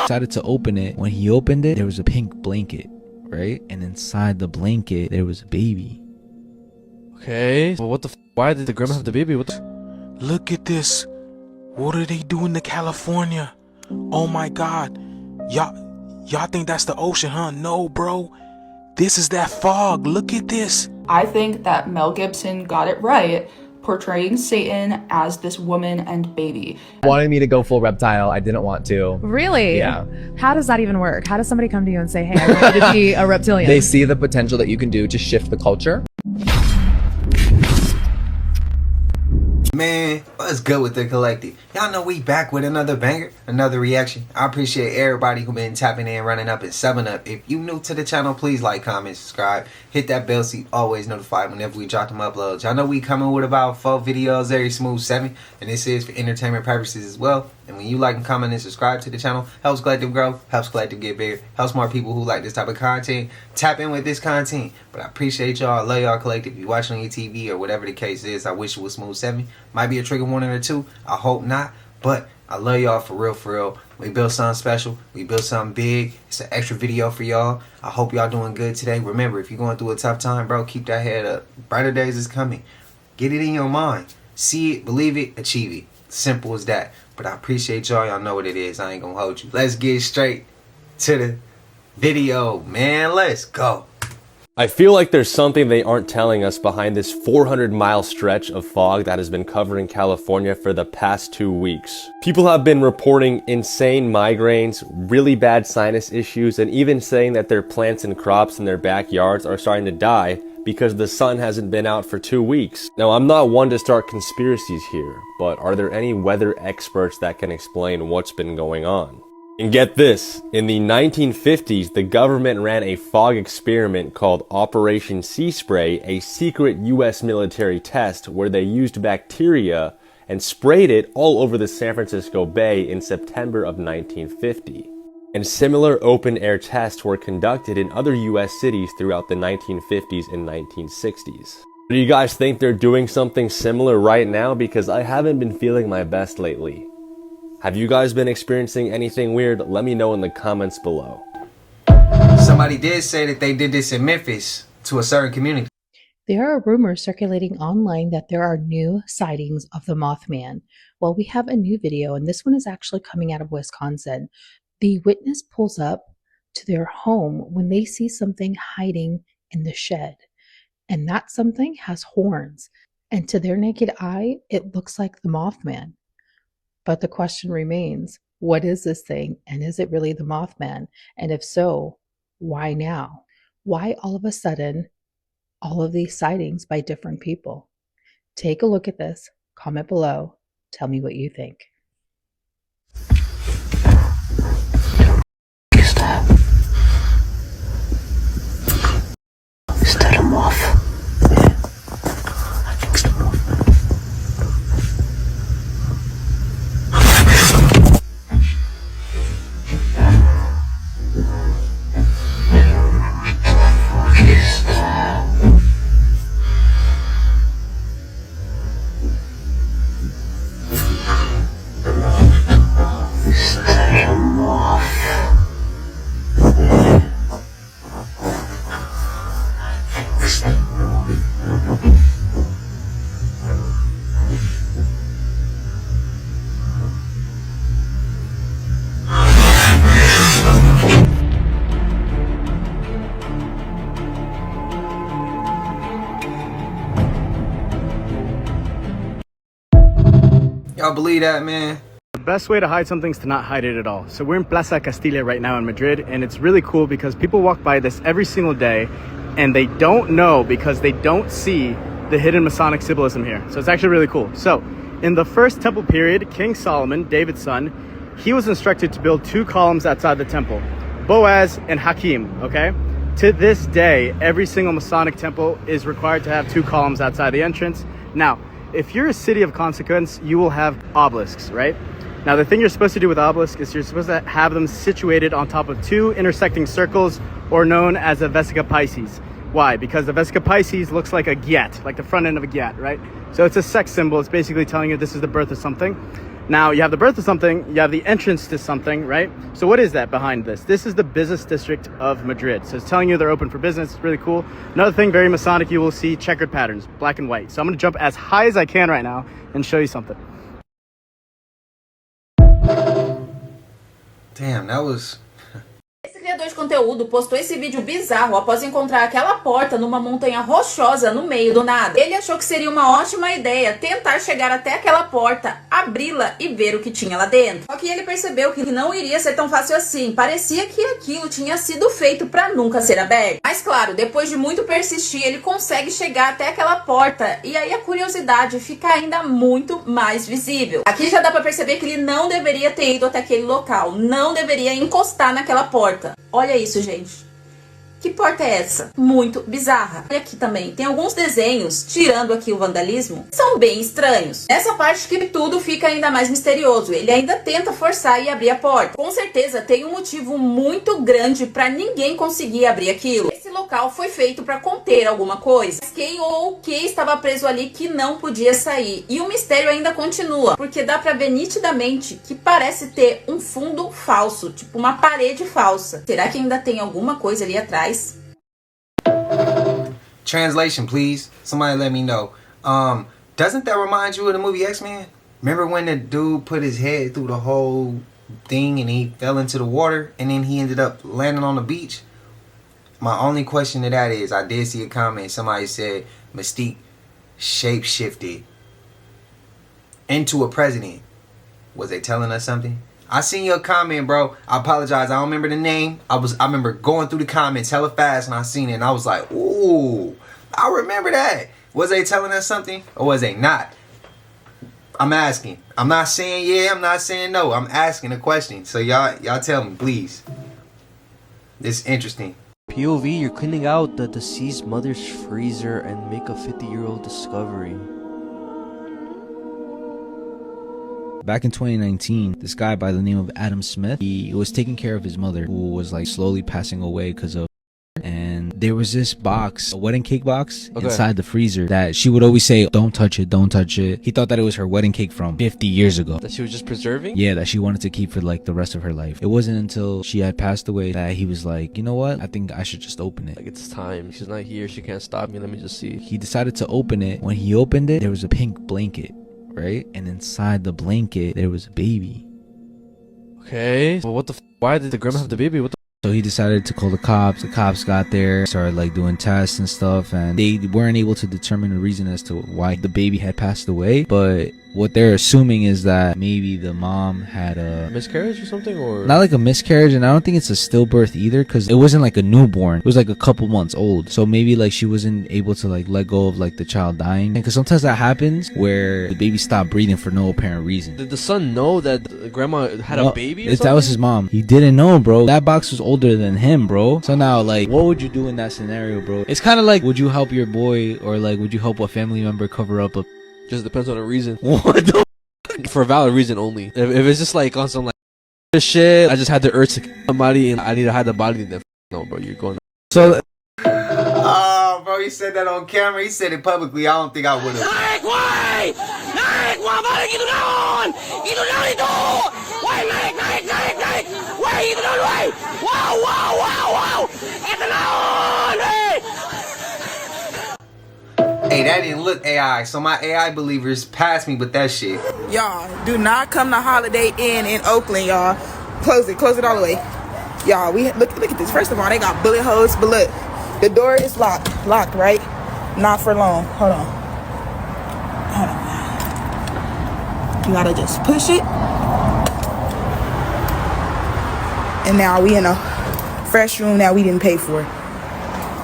Decided to open it. When he opened it, there was a pink blanket, right? And inside the blanket, there was a baby. Okay, well, what the why did the grandma have the baby? What the Look at this. What are they doing to California? Oh my God. Y'all think that's the ocean, huh? No, bro. This is that fog. Look at this. I think that Mel Gibson got it right, portraying Satan as this woman and baby. Wanted me to go full reptile. I didn't want to. Really? Yeah. How does that even work? How does somebody come to you and say, hey, I want you to be a reptilian? They see the potential that you can do to shift the culture. Man, what's good with the collective? Y'all know we back with another banger, another reaction. I appreciate everybody who been tapping in, running up, and subbing up. If you new to the channel, please like, comment, subscribe. Hit that bell so you always notified whenever we drop them uploads. Y'all know we coming with about 4 videos every smooth 7, and this is for entertainment purposes as well. And when you like and comment and subscribe to the channel, helps Collective grow, helps Collective get bigger, helps more people who like this type of content tap in with this content. But I appreciate y'all. I love y'all, Collective. If you watching on your TV or whatever the case is, I wish it was smooth 7. Might be a trigger warning or 2. I hope not. But I love y'all for real, for real. We built something special. We built something big. It's an extra video for y'all. I hope y'all doing good today. Remember, if you're going through a tough time, bro, keep that head up. Brighter days is coming. Get it in your mind. See it, believe it, achieve it. Simple as that. But I appreciate y'all. Y'all know what it is. I ain't gonna hold you. Let's get straight to the video, man. Let's go. I feel like there's something they aren't telling us behind this 400-mile stretch of fog that has been covering California for the past 2 weeks. People have been reporting insane migraines, really bad sinus issues, and even saying that their plants and crops in their backyards are starting to die because the sun hasn't been out for 2 weeks. Now, I'm not one to start conspiracies here, but are there any weather experts that can explain what's been going on? And get this, in the 1950s, the government ran a fog experiment called Operation Sea Spray, a secret US military test where they used bacteria and sprayed it all over the San Francisco Bay in September of 1950. And similar open-air tests were conducted in other US cities throughout the 1950s and 1960s. Do you guys think they're doing something similar right now? Because I haven't been feeling my best lately. Have you guys been experiencing anything weird? Let me know in the comments below. Somebody did say that they did this in Memphis to a certain community. There are rumors circulating online that there are new sightings of the Mothman. Well, we have a new video, and this one is actually coming out of Wisconsin. The witness pulls up to their home when they see something hiding in the shed. And that something has horns. And to their naked eye, it looks like the Mothman. But the question remains, what is this thing? And is it really the Mothman? And if so, why now? Why all of a sudden, all of these sightings by different people? Take a look at this, comment below, tell me what you think. Is that a moth? Yeah, I think it's the moth. Y'all believe that, man? The best way to hide something is to not hide it at all. So we're in Plaza Castilla right now in Madrid, and it's really cool because people walk by this every single day and they don't know because they don't see the hidden Masonic symbolism here. So it's actually really cool. So in the first temple period, King Solomon, David's son, he was instructed to build 2 columns outside the temple, Boaz and Hakim, okay? To this day, every single Masonic temple is required to have 2 columns outside the entrance. Now, if you're a city of consequence, you will have obelisks, right? Now, the thing you're supposed to do with obelisks is you're supposed to have them situated on top of 2 intersecting circles, or known as a vesica Pisces. Why? Because the Vesica Pisces looks like a gyat, like the front end of a gyat, right? So it's a sex symbol. It's basically telling you this is the birth of something. Now you have the birth of something, you have the entrance to something, right? So what is that behind this? This is the business district of Madrid. So it's telling you they're open for business. It's really cool. Another thing, very Masonic, you will see checkered patterns, black and white. So I'm gonna jump as high as I can right now and show you something. Damn, that was... Esse criador de conteúdo postou esse vídeo bizarro após encontrar aquela porta numa montanha rochosa no meio do nada. Ele achou que seria uma ótima ideia tentar chegar até aquela porta, abri-la e ver o que tinha lá dentro. Só que ele percebeu que não iria ser tão fácil assim. Parecia que aquilo tinha sido feito para nunca ser aberto. Mas claro, depois de muito persistir, ele consegue chegar até aquela porta e aí a curiosidade fica ainda muito mais visível. Aqui já dá para perceber que ele não deveria ter ido até aquele local, não deveria encostar naquela porta. Olha isso, gente. Que porta é essa? Muito bizarra. Olha aqui também, tem alguns desenhos, tirando aqui o vandalismo, que são bem estranhos. Nessa parte que tudo fica ainda mais misterioso. Ele ainda tenta forçar e abrir a porta. Com certeza tem um motivo muito grande para ninguém conseguir abrir aquilo. Esse local foi feito para conter alguma coisa. Mas quem ou o que estava preso ali que não podia sair. E o mistério ainda continua, porque dá para ver nitidamente que parece ter um fundo falso, tipo uma parede falsa. Será que ainda tem alguma coisa ali atrás? Translation, please. Somebody let me know. Doesn't that remind you of the movie X-Men? Remember when the dude put his head through the whole thing and he fell into the water and then he ended up landing on the beach? My only question to that is, I did see a comment. Somebody said Mystique shape-shifted into a president. Was they telling us something? I seen your comment, bro. I apologize. I don't remember the name. I remember going through the comments hella fast and I seen it and I was like, ooh, I remember that. Was they telling us something or was they not? I'm asking. I'm not saying yeah, I'm not saying no. I'm asking a question. So y'all tell me, please. This is interesting. POV, you're cleaning out the deceased mother's freezer and make a 50-year-old discovery. Back in 2019, this guy by the name of Adam Smith, he was taking care of his mother who was like slowly passing away because of, and there was this box, a wedding cake box inside the freezer that she would always say, don't touch it, don't touch it. He thought that it was her wedding cake from 50 years ago. That she was just preserving? Yeah, that she wanted to keep for like the rest of her life. It wasn't until she had passed away that he was like, you know what? I think I should just open it. Like, it's time. She's not here. She can't stop me. Let me just see. He decided to open it. When he opened it, there was a pink blanket, right? And inside the blanket, there was a baby. Okay. Well, what the why did the grandma have the baby? What the So he decided to call the cops. The cops got there, started like doing tests and stuff, and they weren't able to determine the reason as to why the baby had passed away. But what they're assuming is that maybe the mom had a miscarriage or something, or not like a miscarriage, and I don't think it's a stillbirth either, because it wasn't like a newborn. It was like a couple months old. So maybe like she wasn't able to like let go of like the child dying, because sometimes that happens where the baby stopped breathing for no apparent reason. Did the son know that the grandma had a baby or something? That was his mom. He didn't know, bro. That box was older than him, bro. So now, like, what would you do in that scenario, bro? It's kind of like, would you help your boy, or like, would you help a family member cover up a... Just depends on the reason. What the for a valid reason only. If it's just like on some like shit, I just had the urge to kill somebody and I need to hide the body, then no, bro, you're going. So oh, bro, he said that on camera. He said it publicly. I don't think I would have. Hey, that didn't look AI, so my AI believers passed me with that shit. Y'all, do not come to Holiday Inn in Oakland, y'all. Close it all the way. Y'all, look at this. First of all, they got bullet holes, but look, the door is locked, right? Not for long. Hold on. You gotta just push it. And now we in a fresh room that we didn't pay for.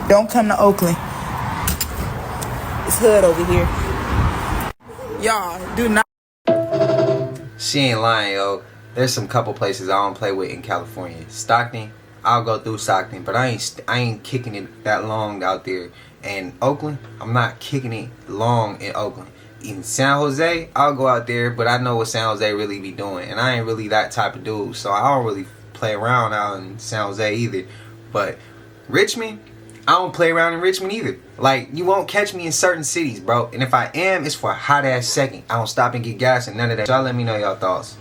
Don't come to Oakland. It's hood over here. Y'all, do not. She ain't lying, yo. There's some couple places I don't play with in California. Stockton, I'll go through Stockton, but I ain't kicking it that long out there. And Oakland, I'm not kicking it long in Oakland. In San Jose, I'll go out there, but I know what San Jose really be doing, and I ain't really that type of dude, so I don't really play around out in San Jose either. But Richmond, I don't play around in Richmond either. Like, you won't catch me in certain cities, bro. And if I am, it's for a hot-ass second. I don't stop and get gas and none of that. Y'all let me know y'all thoughts.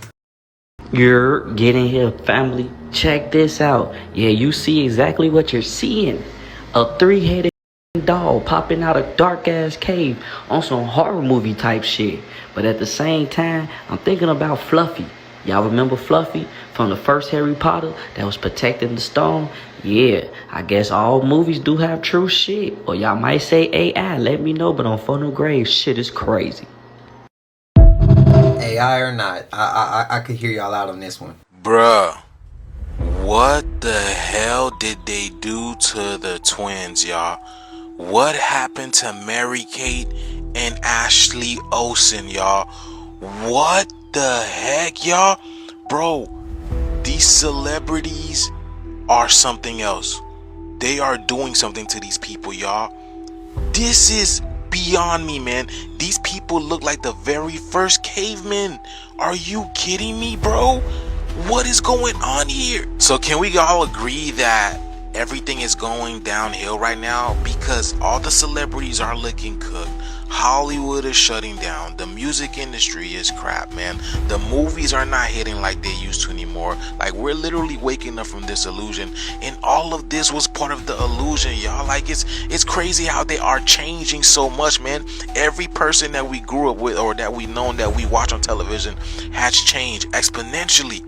You're getting here, family. Check this out. Yeah, you see exactly what you're seeing. A three-headed dog popping out a dark-ass cave on some horror movie type shit. But at the same time, I'm thinking about Fluffy. Y'all remember Fluffy from the first Harry Potter that was protecting the stone? Yeah, I guess all movies do have true shit. Or y'all might say AI, let me know, but on Phono Grave, shit is crazy. AI or not, I could hear y'all out on this one. Bruh, what the hell did they do to the twins, y'all? What happened to Mary Kate and Ashley Olsen, y'all? What the heck, y'all? Bro, these celebrities are something else. They are doing something to these people, y'all. This is beyond me, man. These people look like the very first cavemen. Are you kidding me, bro? What is going on here? So can we all agree that everything is going downhill right now? Because all the celebrities are looking cooked. Hollywood is shutting down. The music industry is crap, man. The movies are not hitting like they used to anymore. Like, we're literally waking up from this illusion, and all of this was part of the illusion, y'all. Like, it's crazy how they are changing so much, man. Every person that we grew up with or that we known that we watch on television has changed exponentially.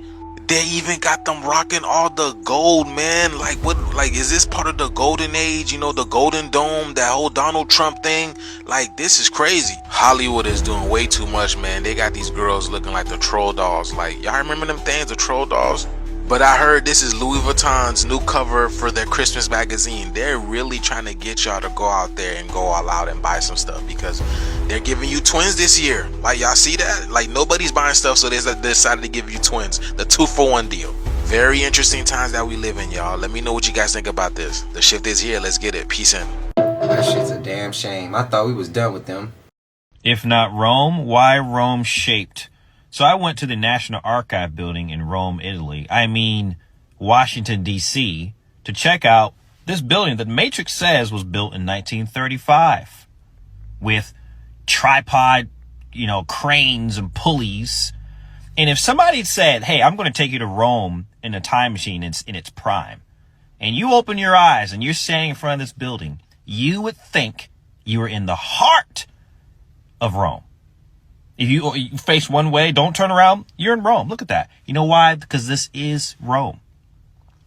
They even got them rocking all the gold, man. Like, what? Like, is this part of the golden age? You know, the golden dome, that whole Donald Trump thing? Like, this is crazy. Hollywood is doing way too much, man. They got these girls looking like the troll dolls. Like, y'all remember them things, the troll dolls? But I heard this is Louis Vuitton's new cover for their Christmas magazine. They're really trying to get y'all to go out there and go all out and buy some stuff because they're giving you twins this year. Like, y'all see that? Like, nobody's buying stuff, so they decided to give you twins. The 2-for-1 deal. Very interesting times that we live in, y'all. Let me know what you guys think about this. The shift is here. Let's get it. Peace in. That shit's a damn shame. I thought we was done with them. If not Rome, why Rome shaped? So I went to the National Archive building in Rome, Italy. I mean, Washington, D.C., to check out this building that Matrix says was built in 1935 with tripod, cranes and pulleys. And if somebody said, hey, I'm going to take you to Rome in a time machine in its prime, and you open your eyes and you're standing in front of this building, you would think you were in the heart of Rome. If you face one way, don't turn around, you're in Rome. Look at that. You know why? Because this is Rome.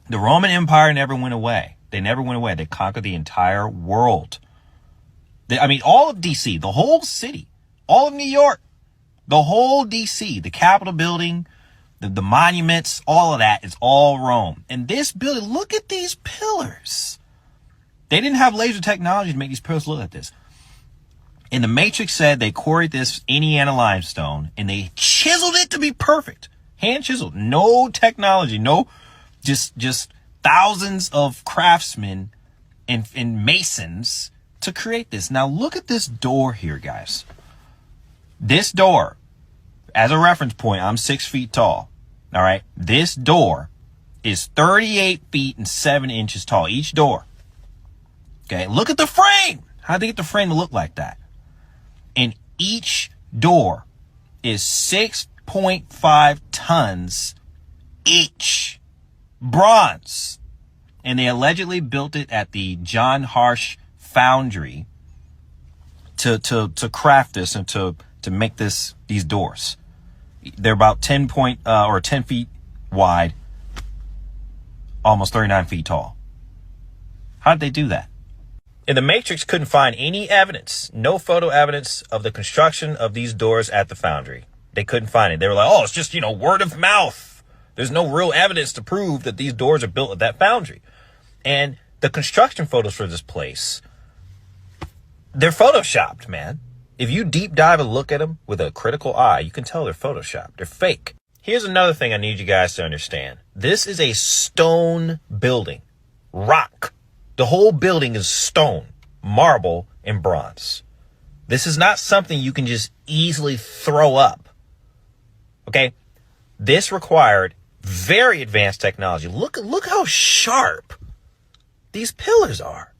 The Roman Empire never went away. They never went away. They conquered the entire world. All of D.C., the whole city, all of New York, the whole D.C., the Capitol building, the monuments, all of that is all Rome. And this building, look at these pillars. They didn't have laser technology to make these pillars look like this. And the Matrix said they quarried this Indiana limestone and they chiseled it to be perfect. Hand chiseled. No technology. No, just thousands of craftsmen and masons to create this. Now look at this door here, guys. This door, as a reference point, I'm 6 feet tall. All right. This door is 38 feet and 7 inches tall. Each door. Okay. Look at the frame. How'd they get the frame to look like that? And each door is 6.5 tons each. Bronze. And they allegedly built it at the John Harsh foundry to craft this and to make these doors. They're about 10 feet wide, almost 39 feet tall. How did they do that? And the Matrix couldn't find any evidence, no photo evidence of the construction of these doors at the foundry. They couldn't find it. They were like, oh, it's just, word of mouth. There's no real evidence to prove that these doors are built at that foundry. And the construction photos for this place, they're photoshopped, man. If you deep dive and look at them with a critical eye, you can tell they're photoshopped. They're fake. Here's another thing I need you guys to understand. This is a stone building. Rock. The whole building is stone, marble, and bronze. This is not something you can just easily throw up. Okay? This required very advanced technology. Look how sharp these pillars are.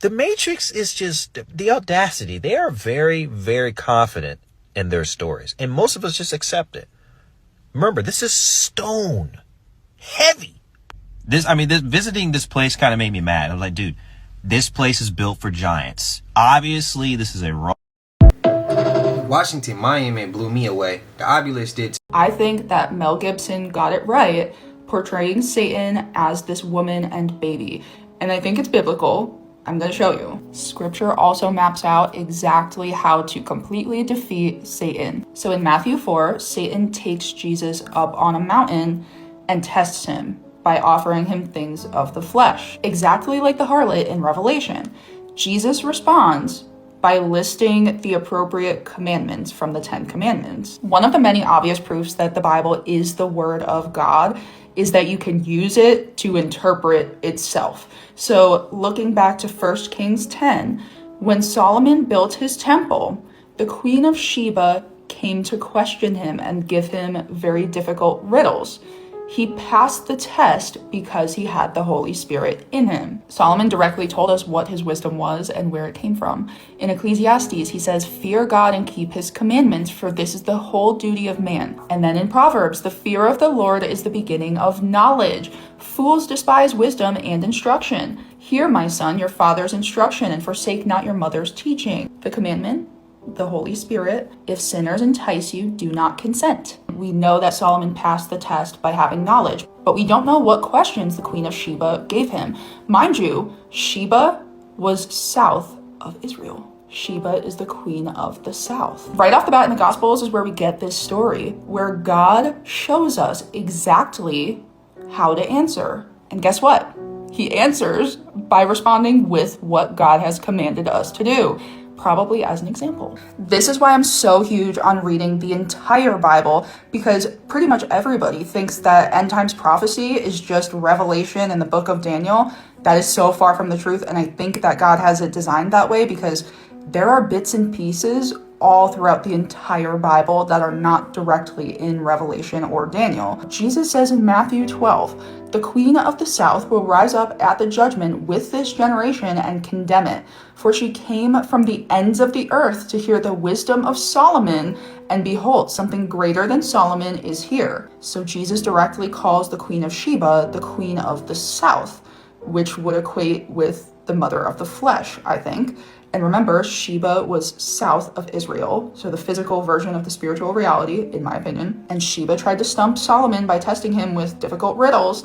The Matrix is just the audacity. They are very, very confident in their stories. And most of us just accept it. Remember, this is stone heavy. Visiting this place kind of made me mad. I was like, dude, this place is built for giants. Obviously, this is a wrong. Washington Monument blew me away. The obelisk did. I think that Mel Gibson got it right, portraying Satan as this woman and baby. And I think it's biblical. I'm going to show you. Scripture also maps out exactly how to completely defeat Satan. So in Matthew 4, Satan takes Jesus up on a mountain and tests him by offering him things of the flesh. Exactly like the harlot in Revelation. Jesus responds by listing the appropriate commandments from the 10 Commandments. One of the many obvious proofs that the Bible is the Word of God is that you can use it to interpret itself. So looking back to 1 Kings 10, when Solomon built his temple, the Queen of Sheba came to question him and give him very difficult riddles. He passed the test because he had the Holy Spirit in him. Solomon directly told us what his wisdom was and where it came from. In Ecclesiastes, he says, "Fear God and keep his commandments, for this is the whole duty of man." And then in Proverbs, "The fear of the Lord is the beginning of knowledge. Fools despise wisdom and instruction. Hear, my son, your father's instruction, and forsake not your mother's teaching." The commandment, the Holy Spirit, "If sinners entice you, do not consent." We know that Solomon passed the test by having knowledge, but we don't know what questions the Queen of Sheba gave him. Mind you, Sheba was south of Israel. Sheba is the queen of the south. Right off the bat in the Gospels is where we get this story, where God shows us exactly how to answer. And guess what? He answers by responding with what God has commanded us to do. Probably as an example. This is why I'm so huge on reading the entire Bible, because pretty much everybody thinks that end times prophecy is just Revelation and the book of Daniel. That is so far from the truth, and I think that God has it designed that way because there are bits and pieces all throughout the entire Bible that are not directly in Revelation or Daniel. Jesus says in Matthew 12, "The queen of the south will rise up at the judgment with this generation and condemn it. For she came from the ends of the earth to hear the wisdom of Solomon, and behold, something greater than Solomon is here." So Jesus directly calls the Queen of Sheba the queen of the south, which would equate with the mother of the flesh, I think. And remember, Sheba was south of Israel, so the physical version of the spiritual reality, in my opinion. And Sheba tried to stump Solomon by testing him with difficult riddles.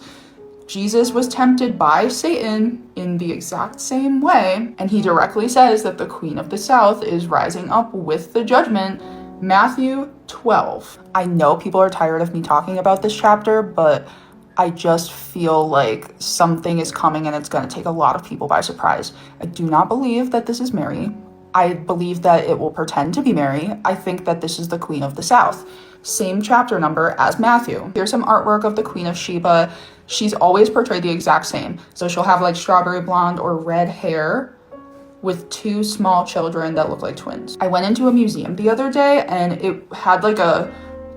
Jesus was tempted by Satan in the exact same way, and he directly says that the Queen of the South is rising up with the judgment. Matthew 12. I know people are tired of me talking about this chapter, but I just feel like something is coming and it's going to take a lot of people by surprise. I do not believe that this is Mary. I believe that it will pretend to be Mary. I think that this is the Queen of the South. Same chapter number as Matthew. Here's some artwork of the Queen of Sheba. She's always portrayed the exact same. So she'll have like strawberry blonde or red hair with two small children that look like twins. I went into a museum the other day and it had like a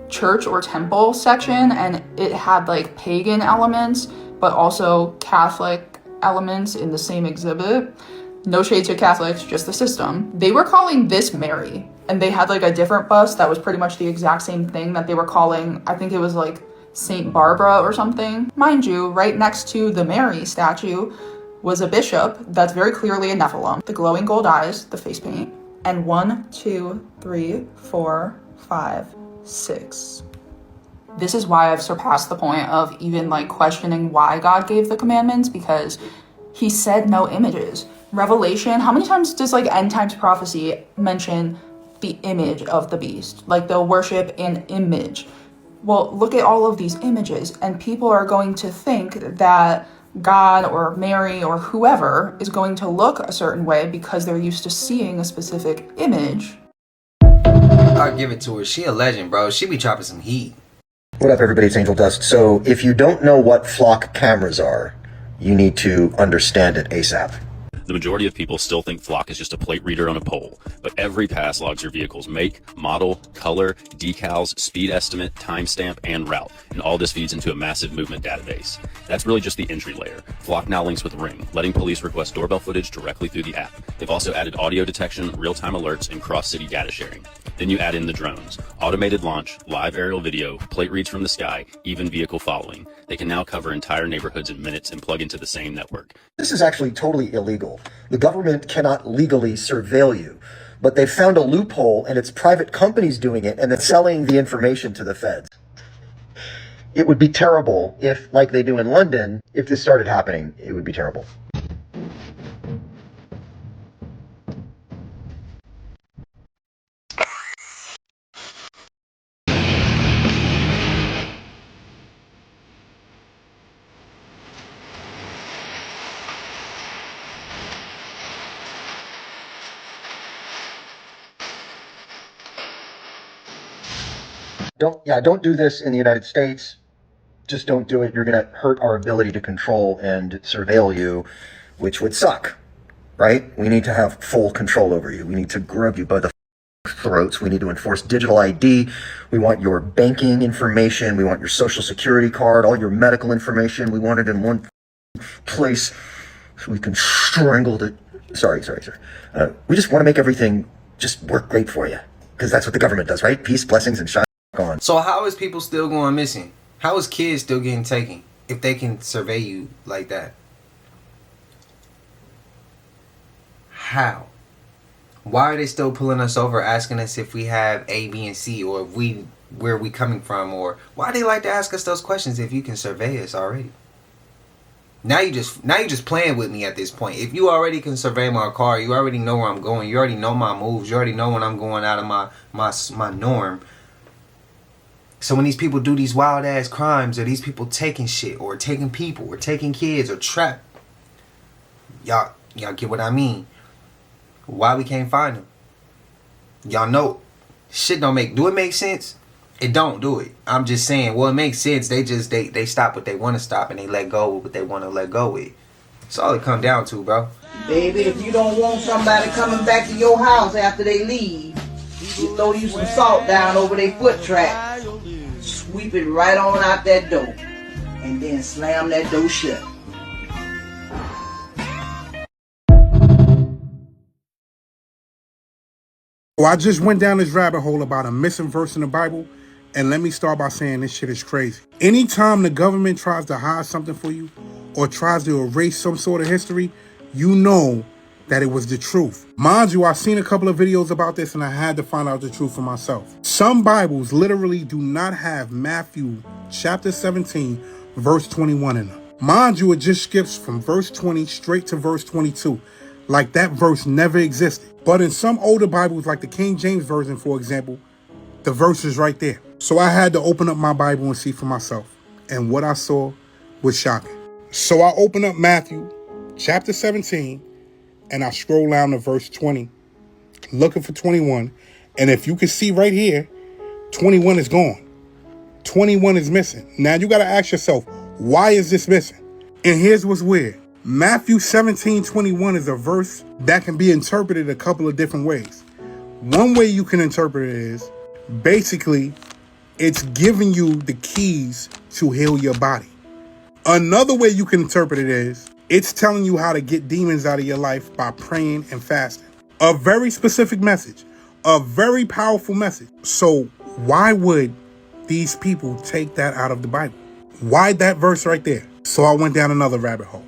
church or temple section, and it had like pagan elements but also Catholic elements in the same exhibit. No shade to Catholics, just the system. They were calling this Mary, and they had like a different bust that was pretty much the exact same thing that they were calling, I think it was like Saint Barbara or something. Mind you, right next to the Mary statue was a bishop that's very clearly a Nephilim. The glowing gold eyes, the face paint, and 1, 2, 3, 4, 5, 6. This is why I've surpassed the point of even like questioning why God gave the commandments, because he said no images. Revelation, how many times does like end times prophecy mention the image of the beast? Like they'll worship an image. Well, look at all of these images, and people are going to think that God or Mary or whoever is going to look a certain way because they're used to seeing a specific image. I'll give it to her. She a legend, bro. She be dropping some heat. What up, everybody? It's Angel Dust. So, if you don't know what flock cameras are, you need to understand it ASAP. The majority of people still think Flock is just a plate reader on a pole, but every pass logs your vehicle's make, model, color, decals, speed estimate, timestamp, and route, and all this feeds into a massive movement database. That's really just the entry layer. Flock now links with Ring, letting police request doorbell footage directly through the app. They've also added audio detection, real-time alerts, and cross-city data sharing. Then you add in the drones, automated launch, live aerial video, plate reads from the sky, even vehicle following. They can now cover entire neighborhoods in minutes and plug into the same network. This is actually totally illegal. The government cannot legally surveil you, but they found a loophole and it's private companies doing it and then selling the information to the feds. It would be terrible if, like they do in London, if this started happening, it would be terrible. Don't do this in the United States. Just don't do it. You're going to hurt our ability to control and surveil you, which would suck, right? We need to have full control over you. We need to grab you by the throats. We need to enforce digital ID. We want your banking information. We want your social security card, all your medical information. We want it in one place so we can strangle the... Sorry. We just want to make everything just work great for you, because that's what the government does, right? Peace, blessings, and shine on. So how is people still going missing? How is kids still getting taken if they can survey you like that? How? Why are they still pulling us over, asking us if we have A, B, and C, or if where we coming from, or why they like to ask us those questions if you can survey us already? Now you just playing with me at this point. If you already can survey my car, you already know where I'm going, you already know my moves, you already know when I'm going out of my norm. So when these people do these wild ass crimes, or these people taking shit, or taking people, or taking kids, or trap, y'all get what I mean? Why we can't find them? Y'all know shit don't make. Do it make sense? It don't, do it. I'm just saying. Well, it makes sense. They stop what they want to stop, and they let go with what they want to let go with. That's all it come down to, bro. Baby, if you don't want somebody coming back to your house after they leave, you throw you some salt down over their foot track, sweep it right on out that door, and then slam that door shut. Well, I just went down this rabbit hole about a missing verse in the Bible, and let me start by saying this shit is crazy. Anytime the government tries to hide something for you, or tries to erase some sort of history, you know that it was the truth. Mind you, I've seen a couple of videos about this, and I had to find out the truth for myself. Some Bibles literally do not have Matthew chapter 17, verse 21 in them. Mind you, it just skips from verse 20 straight to verse 22. Like that verse never existed. But in some older Bibles, like the King James Version, for example, the verse is right there. So I had to open up my Bible and see for myself. And what I saw was shocking. So I opened up Matthew chapter 17, and I scroll down to verse 20, looking for 21. And if you can see right here, 21 is gone. 21 is missing. Now you got to ask yourself, why is this missing? And here's what's weird. Matthew 17:21 is a verse that can be interpreted a couple of different ways. One way you can interpret it is, basically, it's giving you the keys to heal your body. Another way you can interpret it is, it's telling you how to get demons out of your life by praying and fasting. A very specific message, a very powerful message. So why would these people take that out of the Bible? Why that verse right there? So I went down another rabbit hole.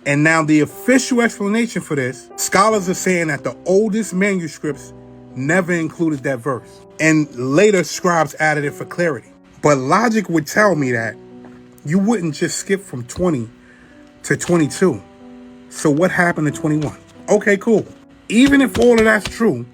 And now the official explanation for this, scholars are saying that the oldest manuscripts never included that verse. And later scribes added it for clarity. But logic would tell me that you wouldn't just skip from 20 to 22. So what happened to 21? Okay, cool. Even if all of that's true,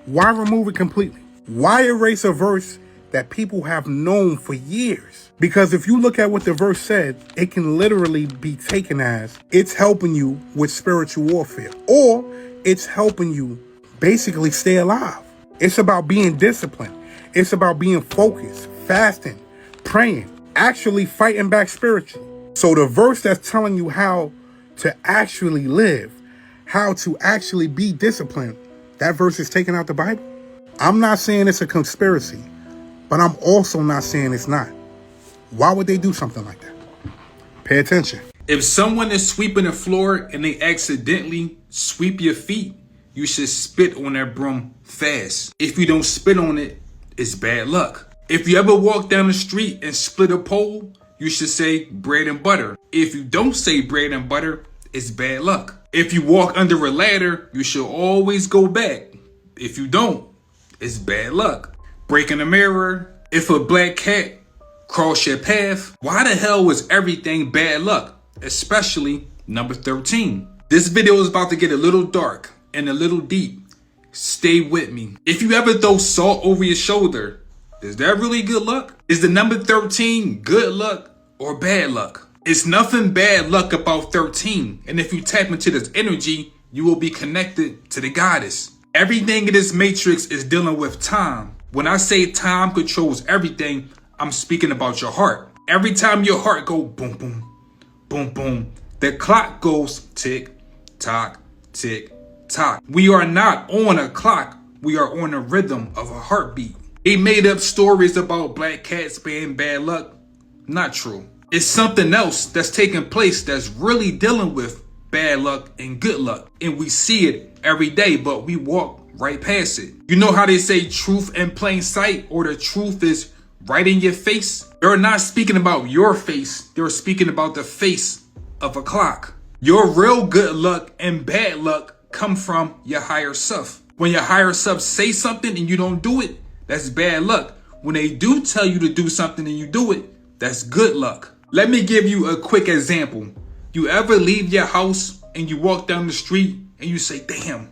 why remove it completely? Why erase a verse that people have known for years? Because if you look at what the verse said, it can literally be taken as it's helping you with spiritual warfare, or it's helping you basically stay alive. It's about being disciplined. It's about being focused, fasting, praying, actually fighting back spiritually. So the verse that's telling you how to actually live, how to actually be disciplined, that verse is taken out the Bible? I'm not saying it's a conspiracy, but I'm also not saying it's not. Why would they do something like that? Pay attention. If someone is sweeping the floor and they accidentally sweep your feet, you should spit on that broom fast. If you don't spit on it, it's bad luck. If you ever walk down the street and split a pole, you should say bread and butter. If you don't say bread and butter, it's bad luck. If you walk under a ladder, you should always go back. If you don't, it's bad luck. Breaking a mirror. If a black cat cross your path, why the hell was everything bad luck? Especially number 13. This video is about to get a little dark and a little deep. Stay with me. If you ever throw salt over your shoulder, is that really good luck? Is the number 13 good luck or bad luck? It's nothing bad luck about 13. And if you tap into this energy, you will be connected to the goddess. Everything in this matrix is dealing with time. When I say time controls everything, I'm speaking about your heart. Every time your heart go boom, boom, boom, boom, the clock goes tick, tock, tick, tock. We are not on a clock. We are on a rhythm of a heartbeat. They made up stories about black cats being bad luck. Not true. It's something else that's taking place that's really dealing with bad luck and good luck. And we see it every day, but we walk right past it. You know how they say truth in plain sight, or the truth is right in your face? They're not speaking about your face. They're speaking about the face of a clock. Your real good luck and bad luck come from your higher self. When your higher self say something and you don't do it, that's bad luck. When they do tell you to do something and you do it, that's good luck. Let me give you a quick example. You ever leave your house and you walk down the street and you say, damn,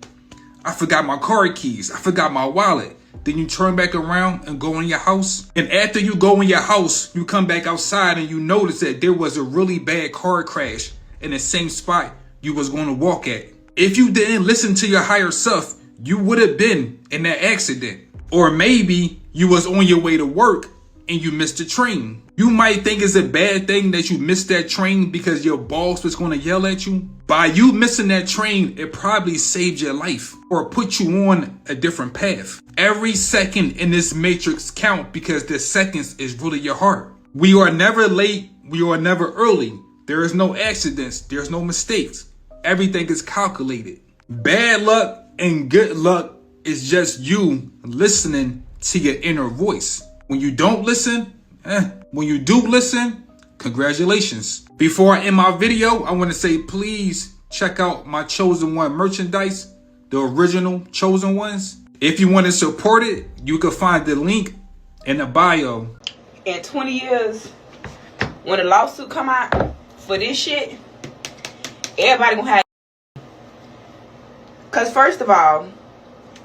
I forgot my car keys. I forgot my wallet. Then you turn back around and go in your house. And after you go in your house, you come back outside and you notice that there was a really bad car crash in the same spot you was going to walk at. If you didn't listen to your higher self, you would have been in that accident. Or maybe you was on your way to work and you missed the train. You might think it's a bad thing that you missed that train because your boss was going to yell at you. By you missing that train, it probably saved your life or put you on a different path. Every second in this matrix count because the seconds is really your heart. We are never late. We are never early. There is no accidents. There's no mistakes. Everything is calculated. Bad luck and good luck is just you listening to your inner voice. When you don't listen, when you do listen, congratulations. Before I end my video, I want to say please check out my Chosen One merchandise, the original Chosen Ones. If you want to support it, you can find the link in the bio. In 20 years, when a lawsuit come out for this shit, everybody gonna have. Cause first of all,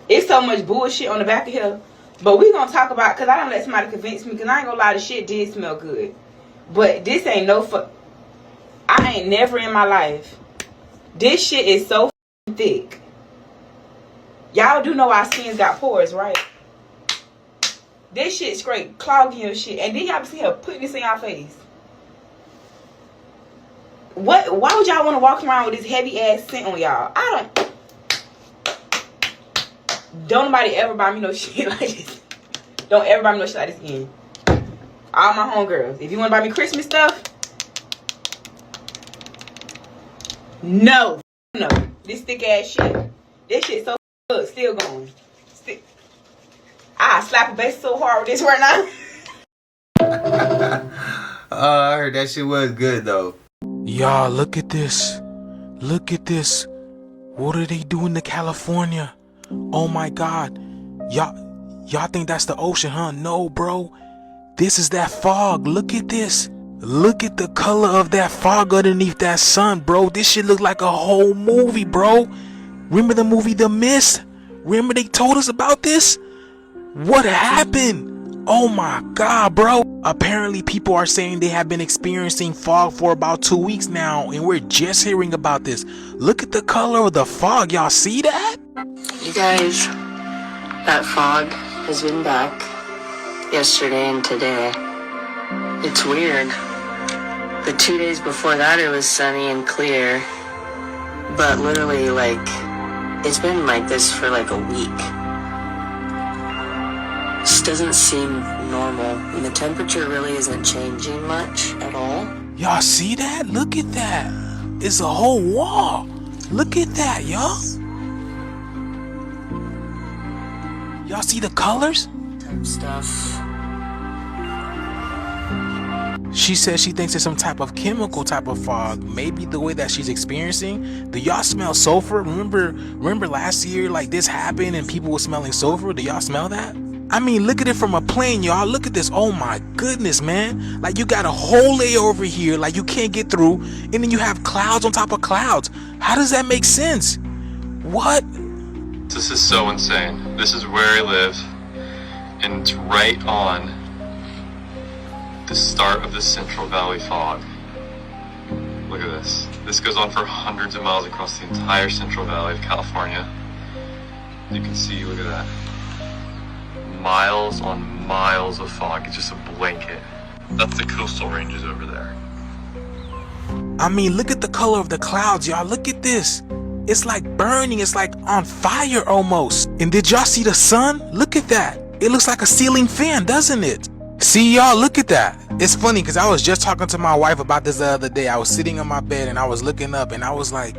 it's so much bullshit on the back of here. But we gonna talk about, cause I don't let somebody convince me, cause I ain't gonna lie, the shit did smell good. But this ain't no I ain't never in my life. This shit is so thick. Y'all do know our skins got pores, right? This shit straight clogging your shit. And then y'all see her putting this in y'all face. Why would y'all want to walk around with this heavy ass scent on y'all? Don't nobody ever buy me no shit like this. Don't ever buy me no shit like this again. All my homegirls. If you want to buy me Christmas stuff, no. This thick ass shit. This shit so good. Still going. I slap a bass so hard with this right now. I heard that shit was good though. Y'all, look at this. Look at this. What are they doing to California? Oh my God. Y'all think that's the ocean, huh? No, bro. This is that fog. Look at this. Look at the color of that fog underneath that sun, bro. This shit look like a whole movie, bro. Remember the movie The Mist? Remember they told us about this? What happened? Oh my God, bro. Apparently people are saying they have been experiencing fog for about 2 weeks now, and we're just hearing about this. Look at the color of the fog. Y'all see that? You guys, that fog has been back yesterday and today. It's weird. The 2 days before that it was sunny and clear. But literally, like, it's been like this for like a week. This doesn't seem normal, and the temperature really isn't changing much at all. Y'all see that? Look at that. It's a whole wall. Look at that, y'all. Y'all see the colors? Type stuff. She says she thinks it's some type of chemical type of fog. Maybe the way that she's experiencing. Do y'all smell sulfur? Remember last year, like, this happened and people were smelling sulfur? Do y'all smell that? I mean, look at it from a plane, y'all. Look at this. Oh my goodness, man. Like, you got a whole layer over here, like you can't get through, and then you have clouds on top of clouds. How does that make sense? What? This is so insane. This is where I live, and it's right on the start of the Central Valley fog. Look at this. This goes on for hundreds of miles across the entire Central Valley of California. You can see, look at that. Miles on miles of fog. It's just a blanket. That's the coastal ranges over there. I mean, look at the color of the clouds, y'all. Look at this. It's like burning. It's like on fire almost. And did y'all see the sun? Look at that. It looks like a ceiling fan, doesn't it? See, y'all, look at that. It's funny because I was just talking to my wife about this the other day. I was sitting on my bed and I was looking up and I was like,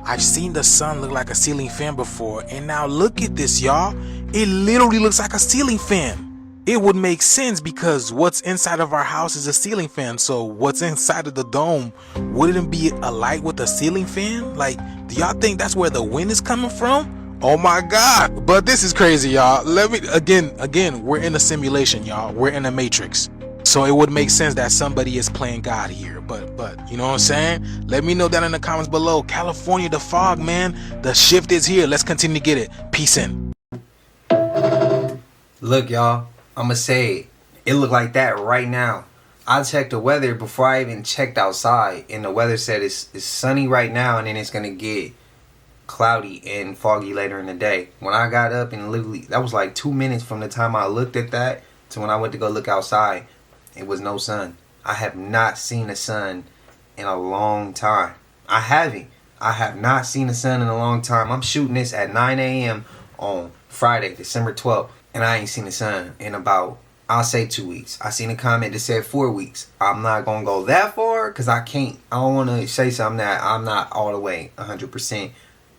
I've seen the sun look like a ceiling fan before, and now look at this, y'all. It literally looks like a ceiling fan. It would make sense because what's inside of our house is a ceiling fan, so what's inside of the dome wouldn't be a light with a ceiling fan? Like, do y'all think that's where the wind is coming from? Oh my God. But this is crazy, y'all. Let me again, we're in a simulation, y'all. We're in a matrix. So it would make sense that somebody is playing God here, but you know what I'm saying? Let me know down in the comments below. California, the fog, man. The shift is here. Let's continue to get it. Peace in. Look, y'all, I'ma say it. It look like that right now. I checked the weather before I even checked outside, and the weather said it's sunny right now, and then it's gonna get cloudy and foggy later in the day. When I got up and literally, that was like 2 minutes from the time I looked at that to when I went to go look outside. It was no sun. I have not seen the sun in a long time. I have not seen the sun in a long time. I'm shooting this at 9 a.m. on Friday, December 12th, and I ain't seen the sun in about, I'll say 2 weeks. I seen a comment that said 4 weeks. I'm not gonna go that far because I don't want to say something that I'm not all the way 100%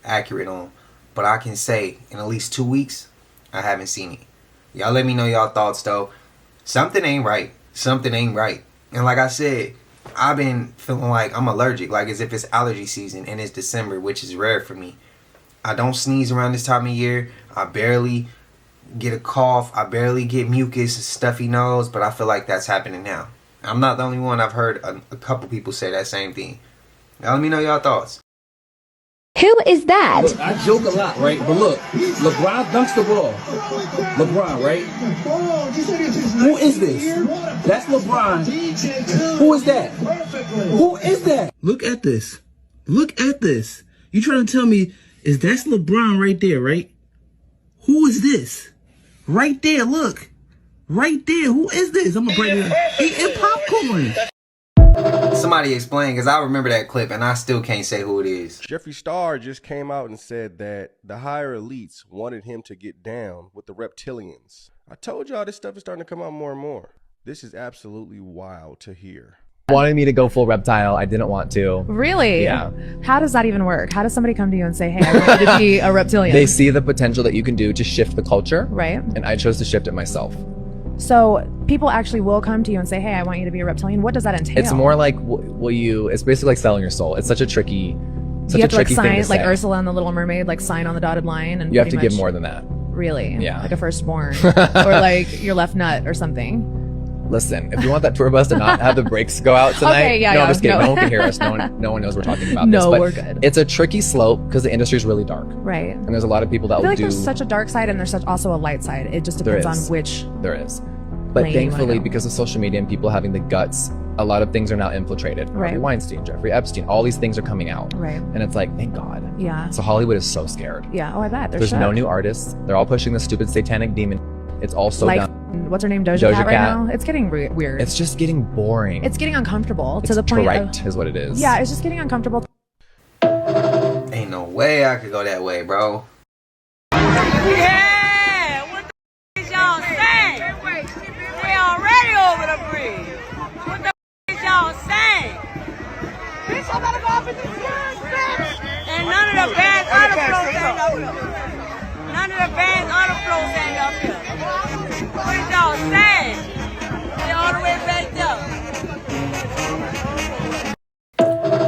accurate on, but I can say in at least 2 weeks I haven't seen it. Y'all let me know y'all thoughts though. Something ain't right. Something ain't right. And like I said, I've been feeling like I'm allergic, like as if it's allergy season, and it's December, which is rare for me. I don't sneeze around this time of year. I barely get a cough. I barely get mucus, stuffy nose, but I feel like that's happening now. I'm not the only one. I've heard a couple people say that same thing. Now let me know y'all thoughts. Who is that? Look, I joke a lot, right? But look, LeBron dunks the ball. LeBron, right? Who is this? That's LeBron. Who is that? Who is that? Look at this. Look at this. You trying to tell me is that's LeBron right there, right? Who is this? Right there, look. Right there. Who is this? I'm gonna break it. Eating popcorn. Somebody explain, because I remember that clip and I still can't say who it is. Jeffree Star just came out and said that the higher elites wanted him to get down with the reptilians. I told y'all this stuff is starting to come out more and more. This is absolutely wild to hear. Wanted me to go full reptile. I didn't want to. Really? Yeah. How does that even work? How does somebody come to you and say, hey, I want you to be a reptilian? They see the potential that you can do to shift the culture. Right. And I chose to shift it myself. So people actually will come to you and say, hey, I want you to be a reptilian. What does that entail? It's more like, it's basically like selling your soul. It's such a tricky, you have to like sign, thing to like say. Ursula and the Little Mermaid, like sign on the dotted line. And you have to give more than that. Really? Yeah. Like a firstborn or like your left nut or something. Listen, if you want that tour bus to not have the brakes go out tonight, okay, yeah, no, yeah, I'm just kidding. no. No one can hear us. No one knows we're talking about this. No, but we're good. It's a tricky slope because the industry is really dark. Right. And there's a lot of people that I feel will like do. there's such a dark side and there's also a light side. It just depends on which. There is. But lane you wanna thankfully, go. because of social media and people having the guts, a lot of things are now infiltrated. Right. Harvey Weinstein, Jeffrey Epstein, all these things are coming out. Right. And it's like, thank God. Yeah. So Hollywood is so scared. Yeah. Oh, I bet. There's no new artists. They're all pushing the stupid satanic demon. It's all so like, done. what's her name? Doja Cat right now? It's getting weird. It's just getting boring. It's getting uncomfortable It's to the point trite of, is what it is. yeah, it's just getting uncomfortable. And way I could go that way, bro. Yeah, what the is y'all saying? They already over the bridge. What the is y'all saying? Bitch, I better go up in this line, bitch. And none of the bad underflows ain't up here. None of the bad underflows ain't up here. What is y'all saying? They all the way back up.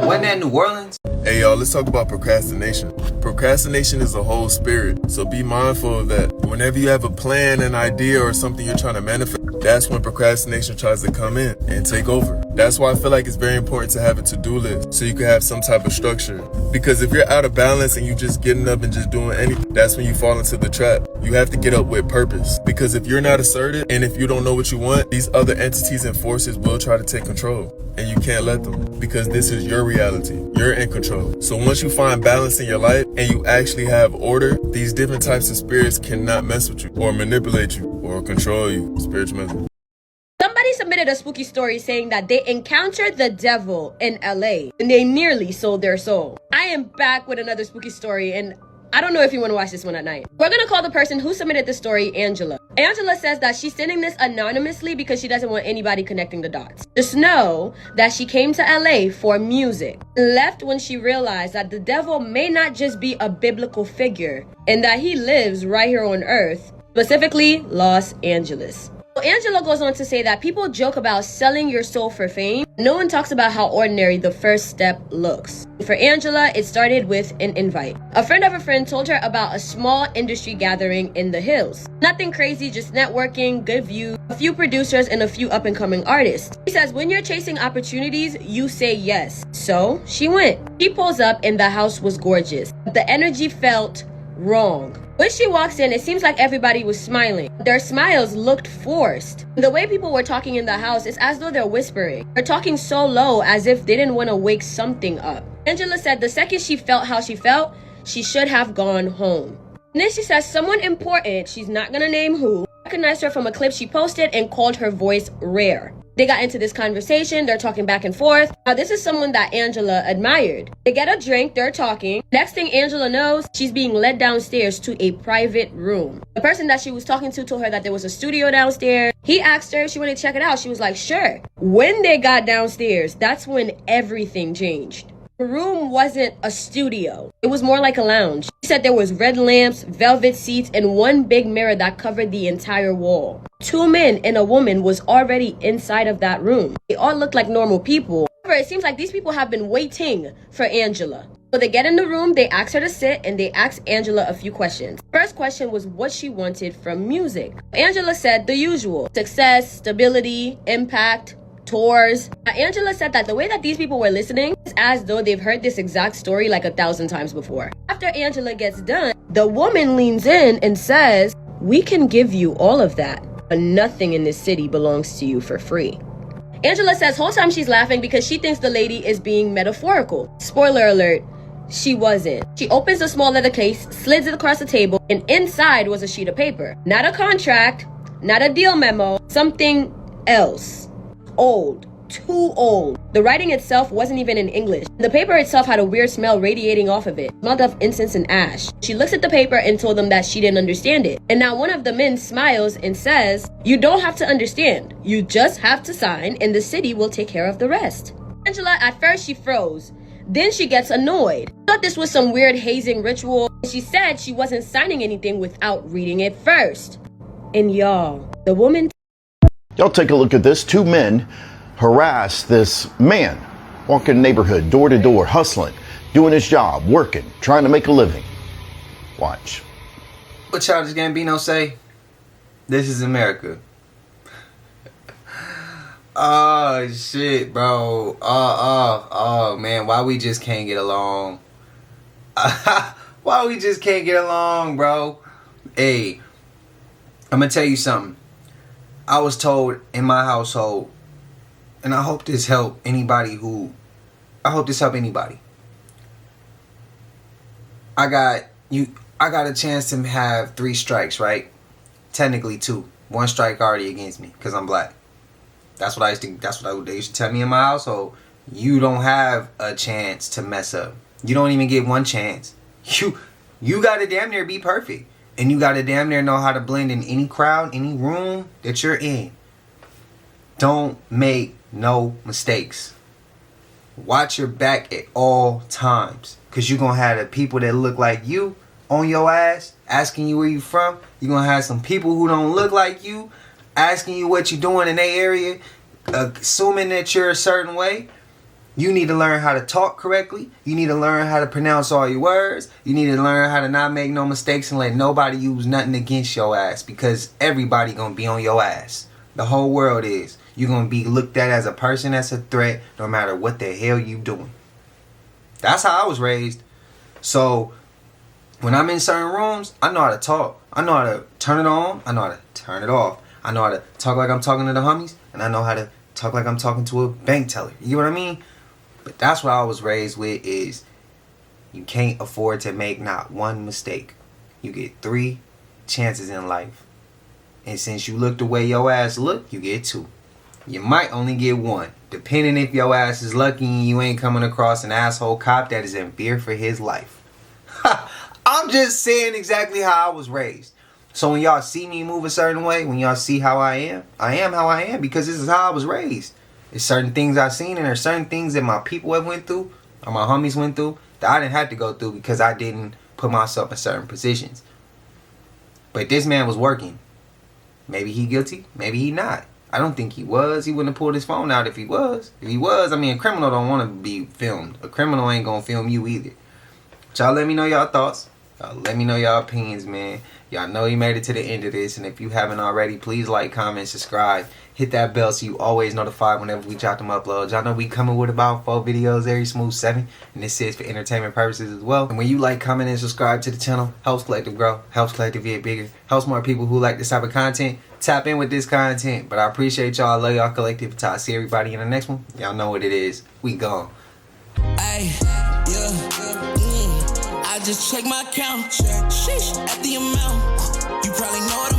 Wasn't that New Orleans? Hey y'all, let's talk about procrastination. Procrastination is a whole spirit, so be mindful of that. Whenever you have a plan, an idea, or something you're trying to manifest, that's when procrastination tries to come in and take over. That's why I feel like it's very important to have a to-do list so you can have some type of structure. Because if you're out of balance and you just getting up and just doing anything, that's when you fall into the trap. You have to get up with purpose. Because if you're not assertive and if you don't know what you want, these other entities and forces will try to take control. And you can't let them, because this is your reality. You're in control. So once you find balance in your life and you actually have order, these different types of spirits cannot mess with you or manipulate you or control you. Spiritualism. Somebody submitted a spooky story saying that they encountered the devil in LA and they nearly sold their soul. I am back with another spooky story, and I don't know if you want to watch this one at night. We're gonna call the person who submitted the story Angela. Angela says that she's sending this anonymously because she doesn't want anybody connecting the dots. Just know that she came to LA for music, left when she realized that the devil may not just be a biblical figure and that he lives right here on earth, specifically Los Angeles. Angela goes on to say that people joke about selling your soul for fame. No one talks about how ordinary the first step looks. For Angela, it started with an invite. A friend of a friend told her about a small industry gathering in the hills. Nothing crazy, just networking, good view, a few producers, and a few up-and-coming artists. She says when you're chasing opportunities, you say yes. So she went. She pulls up and the house was gorgeous. The energy felt wrong. When she walks in, it seems like everybody was smiling. Their smiles looked forced. The way people were talking in the house is as though they're whispering. They're talking so low as if they didn't want to wake something up. Angela said the second she felt how she felt, she should have gone home. And then she says someone important, she's not gonna name who, recognized her from a clip she posted and called her voice rare. They got into this conversation, they're talking back and forth. Now this is someone that Angela admired. They get a drink, they're talking. Next thing Angela knows, she's being led downstairs to a private room. The person that she was talking to told her that there was a studio downstairs. He asked her if she wanted to check it out. She was like, sure. When they got downstairs, that's when everything changed. The room wasn't a studio. It was more like a lounge. She said there was red lamps, velvet seats, and one big mirror that covered the entire wall. 2 men and a woman was already inside of that room. They all looked like normal people. However, it seems like these people have been waiting for Angela. So they get in the room, they ask her to sit, and they ask Angela a few questions. First question was what she wanted from music. Angela said the usual: success, stability, impact, tours. Angela said that the way that these people were listening is as though they've heard this exact story like 1,000 times before. After Angela gets done, the woman leans in and says, we can give you all of that, but nothing in this city belongs to you for free. Angela says whole time she's laughing because she thinks the lady is being metaphorical. Spoiler alert, she wasn't. She opens a small leather case, slides it across the table, and inside was a sheet of paper. Not a contract, not a deal memo, something else. Old. Too old. The writing itself wasn't even in English. The paper itself had a weird smell radiating off of it. It smelled of incense and ash. She looks at the paper and told them that she didn't understand it. And now one of the men smiles and says, you don't have to understand. You just have to sign and the city will take care of the rest. Angela, at first she froze. Then she gets annoyed. Thought this was some weird hazing ritual. She said she wasn't signing anything without reading it first. And y'all, the woman... Y'all take a look at this. 2 men harass this man walking the neighborhood, door to door, hustling, doing his job, working, trying to make a living. Watch. What Childish Gambino say? This is America. Oh shit, bro. Oh man, why we just can't get along? Why we just can't get along, bro? Hey, I'm gonna tell you something. I was told in my household, and I hope this help anybody. I got a chance to have 3 strikes, right? Technically 2. 1 strike already against me because I'm black. That's what they used to tell me in my household. You don't have a chance to mess up. You don't even get 1 chance. You gotta damn near be perfect. And you gotta damn near know how to blend in any crowd, any room that you're in. Don't make no mistakes. Watch your back at all times. Because you're going to have the people that look like you on your ass, asking you where you from. You're going to have some people who don't look like you, asking you what you're doing in their area, assuming that you're a certain way. You need to learn how to talk correctly. You need to learn how to pronounce all your words. You need to learn how to not make no mistakes and let nobody use nothing against your ass. Because everybody going to be on your ass. The whole world is. You're going to be looked at as a person that's a threat no matter what the hell you doing. That's how I was raised. So when I'm in certain rooms, I know how to talk. I know how to turn it on. I know how to turn it off. I know how to talk like I'm talking to the homies. And I know how to talk like I'm talking to a bank teller. You know what I mean? But that's what I was raised with is you can't afford to make not one mistake. You get 3 chances in life. And since you look the way your ass look, you get 2. You might only get 1, depending if your ass is lucky and you ain't coming across an asshole cop that is in fear for his life. I'm just saying exactly how I was raised. So when y'all see me move a certain way, when y'all see how I am how I am because this is how I was raised. There's certain things I've seen and there's certain things that my people have went through or my homies went through that I didn't have to go through because I didn't put myself in certain positions. But this man was working. Maybe he guilty, maybe he not. I don't think he was. He wouldn't have pulled his phone out if he was. If he was, I mean, a criminal don't want to be filmed. A criminal ain't going to film you either. But y'all let me know y'all thoughts. Y'all let me know y'all opinions, man. Y'all know you made it to the end of this. And if you haven't already, please like, comment, subscribe. Hit that bell so you always notified whenever we drop them uploads. Y'all know we coming with about 4 videos every smooth 7. And this is for entertainment purposes as well. And when you like, comment, and subscribe to the channel, helps Collective grow. Helps Collective get bigger. Helps more people who like this type of content tap in with this content. But I appreciate y'all. I love y'all, Collective. Until I see everybody in the next one. Y'all know what it is. We gone. I just check my account. Sheesh, at the amount. You probably know what